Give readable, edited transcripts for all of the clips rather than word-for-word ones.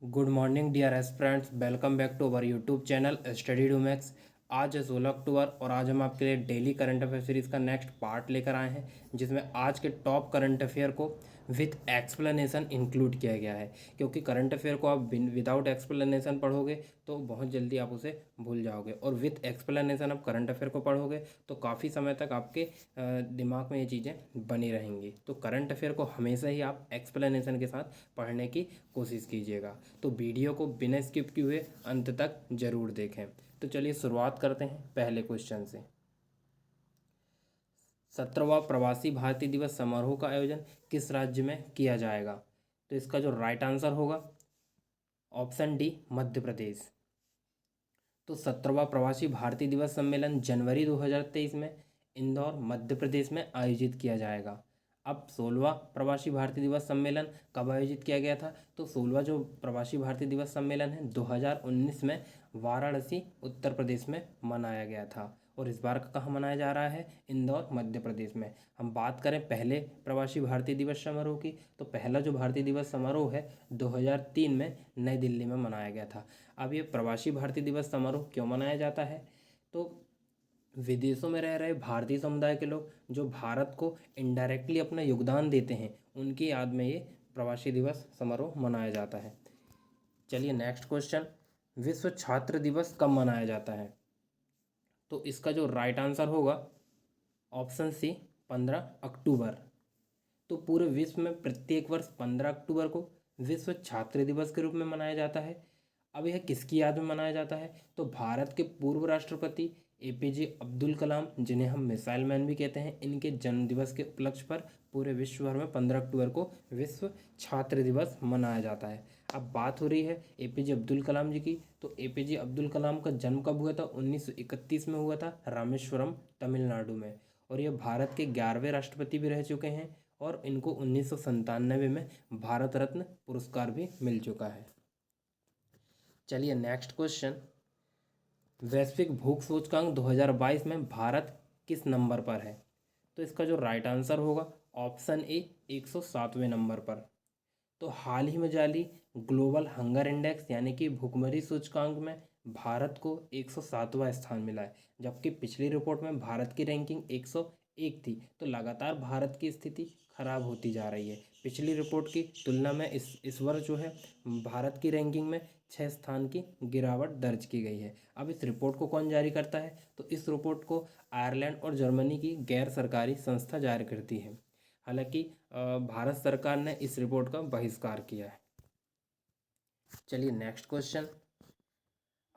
Good morning dear aspirants, welcome back to our YouTube channel Study Do Max. आज है 16 October और आज हम आपके लिए डेली करंट अफेयर सीरीज़ का नेक्स्ट पार्ट लेकर आए हैं, जिसमें आज के टॉप करंट अफेयर को विथ एक्सप्लेनेशन इंक्लूड किया गया है। क्योंकि करंट अफेयर को आप विदाउट एक्सप्लेनेशन पढ़ोगे तो बहुत जल्दी आप उसे भूल जाओगे, और विथ एक्सप्लेनेशन आप करंट अफेयर को पढ़ोगे तो काफ़ी समय तक आपके दिमाग में ये चीज़ें बनी रहेंगी। तो करंट अफेयर को हमेशा ही आप एक्सप्लेनेशन के साथ पढ़ने की कोशिश कीजिएगा। तो वीडियो को बिना स्किप किए हुए अंत तक जरूर देखें। तो चलिए शुरुआत करते हैं पहले क्वेश्चन से। 17वां प्रवासी भारतीय दिवस समारोह का आयोजन किस राज्य में किया जाएगा? तो इसका जो राइट आंसर होगा ऑप्शन डी, मध्य प्रदेश। तो 17वां प्रवासी भारतीय दिवस सम्मेलन जनवरी 2023 में इंदौर, मध्य प्रदेश में आयोजित किया जाएगा। अब 16वां प्रवासी भारतीय दिवस सम्मेलन कब आयोजित किया गया था? तो 16वां जो प्रवासी भारतीय दिवस सम्मेलन है 2019 में वाराणसी, उत्तर प्रदेश में मनाया गया था। और इस बार कहाँ मनाया जा रहा है? इंदौर, मध्य प्रदेश में। हम बात करें पहले प्रवासी भारतीय दिवस समारोह की, तो पहला जो भारतीय दिवस समारोह है 2003 में नई दिल्ली में मनाया गया था। अब ये प्रवासी भारतीय दिवस समारोह क्यों मनाया जाता है? तो विदेशों में रह रहे भारतीय समुदाय के लोग जो भारत को इनडायरेक्टली अपना योगदान देते हैं, उनकी याद में ये प्रवासी दिवस समारोह मनाया जाता है। चलिए नेक्स्ट क्वेश्चन, विश्व छात्र दिवस कब मनाया जाता है? तो इसका जो राइट आंसर होगा ऑप्शन सी, 15 अक्टूबर। तो पूरे विश्व में प्रत्येक वर्ष 15 अक्टूबर को विश्व छात्र दिवस के रूप में मनाया जाता है। अब यह किसकी याद में मनाया जाता है? तो भारत के पूर्व राष्ट्रपति एपीजे अब्दुल कलाम, जिन्हें हम मिसाइल मैन भी कहते हैं, इनके जन्म दिवस के उपलक्ष्य पर पूरे विश्व भर में 15 अक्टूबर को विश्व छात्र दिवस मनाया जाता है। अब बात हो रही है एपीजे अब्दुल कलाम जी की, तो एपीजे अब्दुल कलाम का जन्म कब हुआ था? 1931 में हुआ था, रामेश्वरम, तमिलनाडु में। और ये भारत के 11वें राष्ट्रपति भी रह चुके हैं, और इनको 1997 में भारत रत्न पुरस्कार भी मिल चुका है। चलिए नेक्स्ट क्वेश्चन, वैश्विक भूख सूचकांक 2022 में भारत किस नंबर पर है? तो इसका जो राइट आंसर होगा ऑप्शन ए, 107वें नंबर पर। तो हाल ही में जारी ग्लोबल हंगर इंडेक्स यानी कि भूखमरी सूचकांक में भारत को 107वां स्थान मिला है, जबकि पिछली रिपोर्ट में भारत की रैंकिंग 101 थी। तो लगातार भारत की स्थिति खराब होती जा रही है। पिछली रिपोर्ट की तुलना में इस वर्ष जो है भारत की रैंकिंग में 6 स्थान की गिरावट दर्ज की गई है। अब इस रिपोर्ट को कौन जारी करता है? तो इस रिपोर्ट को आयरलैंड और जर्मनी की गैर सरकारी संस्था जारी करती है। हालांकि भारत सरकार ने इस रिपोर्ट का बहिष्कार किया है। चलिए नेक्स्ट क्वेश्चन,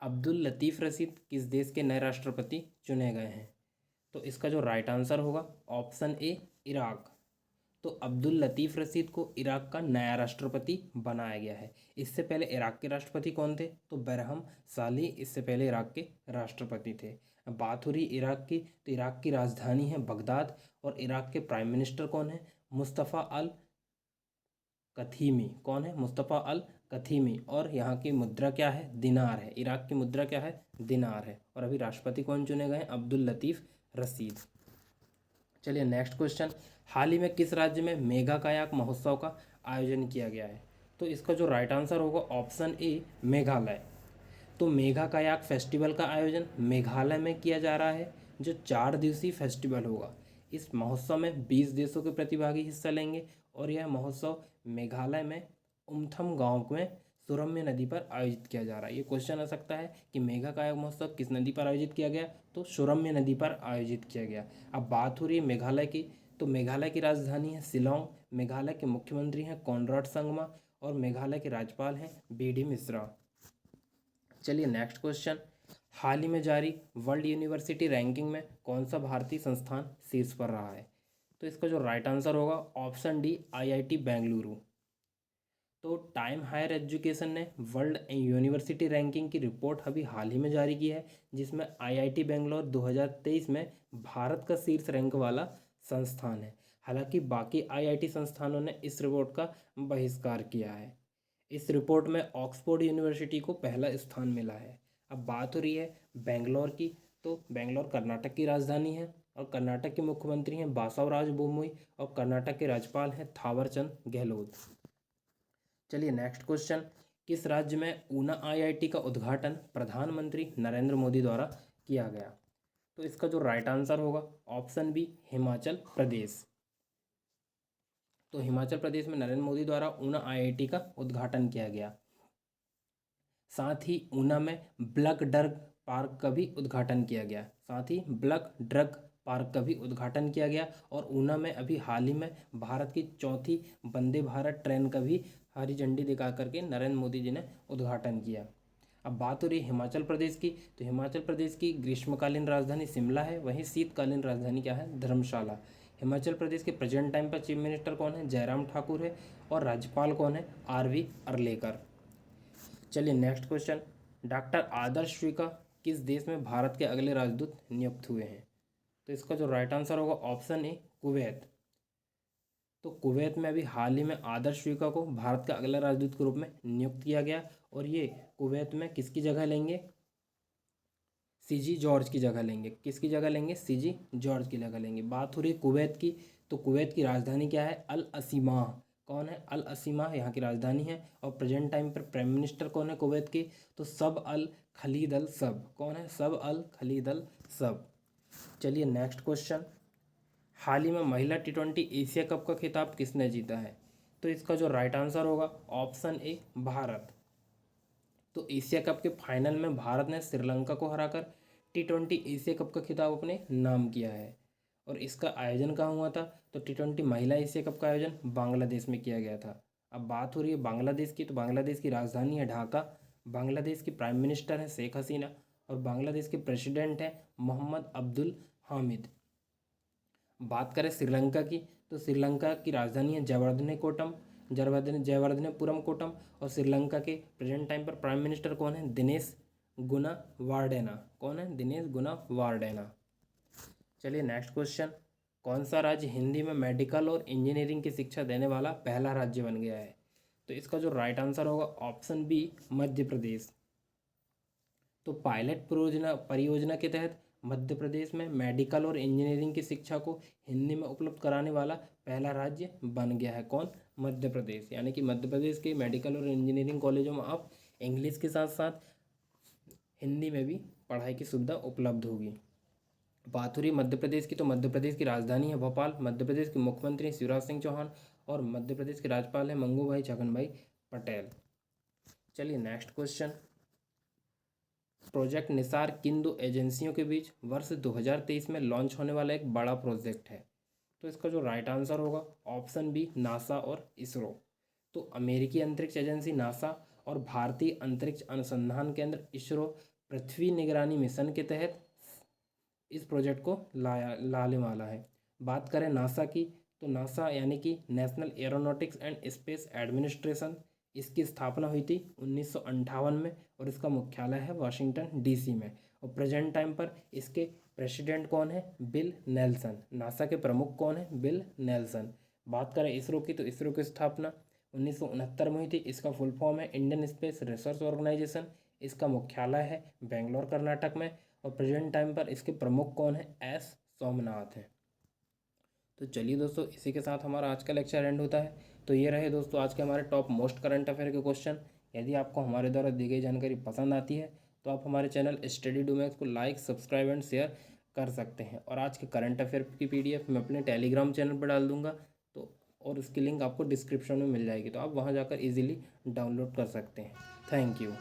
अब्दुल लतीफ़ रशीद किस देश के नए राष्ट्रपति चुने गए हैं? तो इसका जो राइट आंसर होगा ऑप्शन ए, इराक। तो अब्दुल लतीफ़ रशीद को इराक का नया राष्ट्रपति बनाया गया है। इससे पहले इराक के राष्ट्रपति कौन थे? तो बरहम साली इससे पहले इराक के राष्ट्रपति थे। अब बात हो रही इराक की, तो इराक की राजधानी है बगदाद, और इराक के प्राइम मिनिस्टर कौन है? मुस्तफ़ा अल कथीमी। कौन है? मुस्तफ़ा अल कथीमी। और यहाँ की मुद्रा क्या है? दिनार है। इराक की मुद्रा क्या है? दिनार है। और अभी राष्ट्रपति कौन चुने गए हैं? अब्दुल लतीफ़ रशीद। चलिए नेक्स्ट क्वेश्चन, हाल ही में किस राज्य में मेगा कायाक महोत्सव का आयोजन किया गया है? तो इसका जो राइट आंसर होगा ऑप्शन ए, मेघालय। तो मेघा कायाक फेस्टिवल का आयोजन मेघालय में किया जा रहा है, जो 4 दिवसीय फेस्टिवल होगा। इस महोत्सव में 20 देशों के प्रतिभागी हिस्सा लेंगे, और यह महोत्सव मेघालय में उमथम गांव में सुरम्य नदी पर आयोजित किया जा रहा है। ये क्वेश्चन आ सकता है कि मेघा कायाक महोत्सव किस नदी पर आयोजित किया गया? तो सुरम्य नदी पर आयोजित किया गया। अब बात हो रही है मेघालय की, तो मेघालय की राजधानी है शिलोंग। मेघालय के मुख्यमंत्री हैं कॉनराड संगमा, और मेघालय के राज्यपाल हैं बी.डी. मिश्रा। चलिए नेक्स्ट क्वेश्चन, हाल ही में जारी वर्ल्ड यूनिवर्सिटी रैंकिंग में कौन सा भारतीय संस्थान शीर्ष पर रहा है? तो इसका जो राइट आंसर होगा ऑप्शन डी, आईआईटी बेंगलुरु। तो टाइम हायर एजुकेशन ने वर्ल्ड यूनिवर्सिटी रैंकिंग की रिपोर्ट अभी हाल ही में जारी की है, जिसमें आईआईटी बेंगलोर 2023 में भारत का शीर्ष रैंक वाला संस्थान है। हालांकि बाकी आईआईटी संस्थानों ने इस रिपोर्ट का बहिष्कार किया है। इस रिपोर्ट में ऑक्सफोर्ड यूनिवर्सिटी को पहला स्थान मिला है। अब बात हो रही है बेंगलोर की, तो बेंगलोर कर्नाटक की राजधानी है, और कर्नाटक के मुख्यमंत्री हैं बासवराज बोम्मई, और कर्नाटक के राज्यपाल हैं थावरचंद गहलोत। चलिए नेक्स्ट क्वेश्चन, किस राज्य में ऊना IIT का उद्घाटन प्रधानमंत्री नरेंद्र मोदी द्वारा किया गया? तो इसका जो राइट आंसर होगा ऑप्शन बी हिमाचल प्रदेश। तो हिमाचल प्रदेश में नरेंद्र मोदी द्वारा ऊना IIT का उद्घाटन किया गया। साथ ही ऊना में ब्लक ड्रग पार्क का भी उद्घाटन किया गया। साथ ही ब्लक ड्रग पार्क का भी उद्घाटन किया गया। और ऊना में अभी हाल ही में भारत की चौथी वंदे भारत ट्रेन का भी हरी झंडी दिखा करके नरेंद्र मोदी जी ने उद्घाटन किया। अब बात हो रही है हिमाचल प्रदेश की, तो हिमाचल प्रदेश की ग्रीष्मकालीन राजधानी शिमला है, वहीं शीतकालीन राजधानी क्या है? धर्मशाला। हिमाचल प्रदेश के प्रेजेंट टाइम पर चीफ मिनिस्टर कौन है? जयराम ठाकुर है। और राज्यपाल कौन है? RV अर्लेकर। चलिए नेक्स्ट क्वेश्चन, डॉक्टर आदर्श श्रीका किस देश में भारत के अगले राजदूत नियुक्त हुए हैं? तो इसका जो राइट आंसर होगा ऑप्शन ए कुवैत। तो कुवैत में अभी हाल ही में आदर्श श्रीका को भारत का अगला राजदूत के रूप में नियुक्त किया गया। और ये कुवैत में किसकी जगह लेंगे? CG जॉर्ज की जगह लेंगे। किसकी जगह लेंगे? CG जॉर्ज की जगह लेंगे। बात हो रही है कुवैत की, तो कुवैत की राजधानी क्या है? अल असीमा। कौन है? अल असीमा यहाँ की राजधानी है। और प्रेजेंट टाइम पर प्राइम मिनिस्टर कौन है कुवैत की? तो सब अल खलीद अल सब। कौन है? सब अल खलीद अल सब। चलिए नेक्स्ट क्वेश्चन, हाल ही में महिला T20 एशिया कप का खिताब किसने जीता है? तो इसका जो राइट आंसर होगा ऑप्शन ए भारत। तो एशिया कप के फाइनल में भारत ने श्रीलंका को हराकर T20 एशिया कप का खिताब अपने नाम किया है। और इसका आयोजन कहाँ हुआ था? तो T20 महिला एशिया कप का आयोजन बांग्लादेश में किया गया था। अब बात हो रही है बांग्लादेश की, तो बांग्लादेश की राजधानी है ढाका। बांग्लादेश की प्राइम मिनिस्टर है शेख हसीना। और बांग्लादेश के प्रेसिडेंट हैं मोहम्मद अब्दुल हामिद। बात करें श्रीलंका की, तो श्रीलंका की राजधानी है जयवर्धनेपुरम कोटम। और श्रीलंका के प्रेजेंट टाइम पर प्राइम मिनिस्टर कौन है? दिनेश गुणवरदेना। कौन है? दिनेश गुणवरदेना। चलिए नेक्स्ट क्वेश्चन, कौन सा राज्य हिंदी में मेडिकल और इंजीनियरिंग की शिक्षा देने वाला पहला राज्य बन गया है? तो इसका जो राइट आंसर होगा ऑप्शन बी मध्य प्रदेश। तो पायलट परियोजना के तहत मध्य प्रदेश में मेडिकल और इंजीनियरिंग की शिक्षा को हिंदी में उपलब्ध कराने वाला पहला राज्य बन गया है। कौन? मध्य प्रदेश। यानी कि मध्य प्रदेश के मेडिकल और इंजीनियरिंग कॉलेजों में अब इंग्लिश के साथ साथ हिंदी में भी पढ़ाई की सुविधा उपलब्ध होगी। बात हो रही मध्य प्रदेश की, तो मध्य प्रदेश की राजधानी है भोपाल। मध्य प्रदेश के मुख्यमंत्री शिवराज सिंह चौहान। और मध्य प्रदेश के राज्यपाल हैं मंगू भाई छगन भाई पटेल। चलिए नेक्स्ट क्वेश्चन, प्रोजेक्ट निसार किन दो एजेंसियों के बीच वर्ष 2023 में लॉन्च होने वाला एक बड़ा प्रोजेक्ट है? तो इसका जो राइट आंसर होगा ऑप्शन बी नासा और इसरो। तो अमेरिकी अंतरिक्ष एजेंसी नासा और भारतीय अंतरिक्ष अनुसंधान केंद्र इसरो पृथ्वी निगरानी मिशन के तहत इस प्रोजेक्ट को लाने वाला है। बात करें नासा की, तो नासा यानी कि national aeronautics and space administration, इसकी स्थापना हुई थी 1958 में। और इसका मुख्यालय है वाशिंगटन DC में। और प्रेजेंट टाइम पर इसके प्रेसिडेंट कौन है? Bill Nelson. नासा के प्रमुख कौन है? Bill Nelson. बात करें इसरो की, तो इसरो की स्थापना 1969 में हुई थी। इसका फुल फॉर्म है इंडियन स्पेस रिसर्च ऑर्गेनाइजेशन। इसका मुख्यालय है बेंगलोर कर्नाटक में। और प्रेजेंट टाइम पर इसके प्रमुख कौन है? S सोमनाथ हैं। तो चलिए दोस्तों, इसी के साथ हमारा आज का लेक्चर एंड होता है। तो ये रहे दोस्तों आज के हमारे टॉप मोस्ट करंट अफेयर के क्वेश्चन। यदि आपको हमारे द्वारा दी गई जानकारी पसंद आती है तो आप हमारे चैनल स्टडी डू मैथ्स को लाइक, सब्सक्राइब एंड शेयर कर सकते हैं। और आज के करंट अफेयर की PDF मैं अपने टेलीग्राम चैनल पर डाल दूंगा, तो और उसकी लिंक आपको डिस्क्रिप्शन में मिल जाएगी, तो आप वहाँ जाकर ईजिली डाउनलोड कर सकते हैं। Thank you.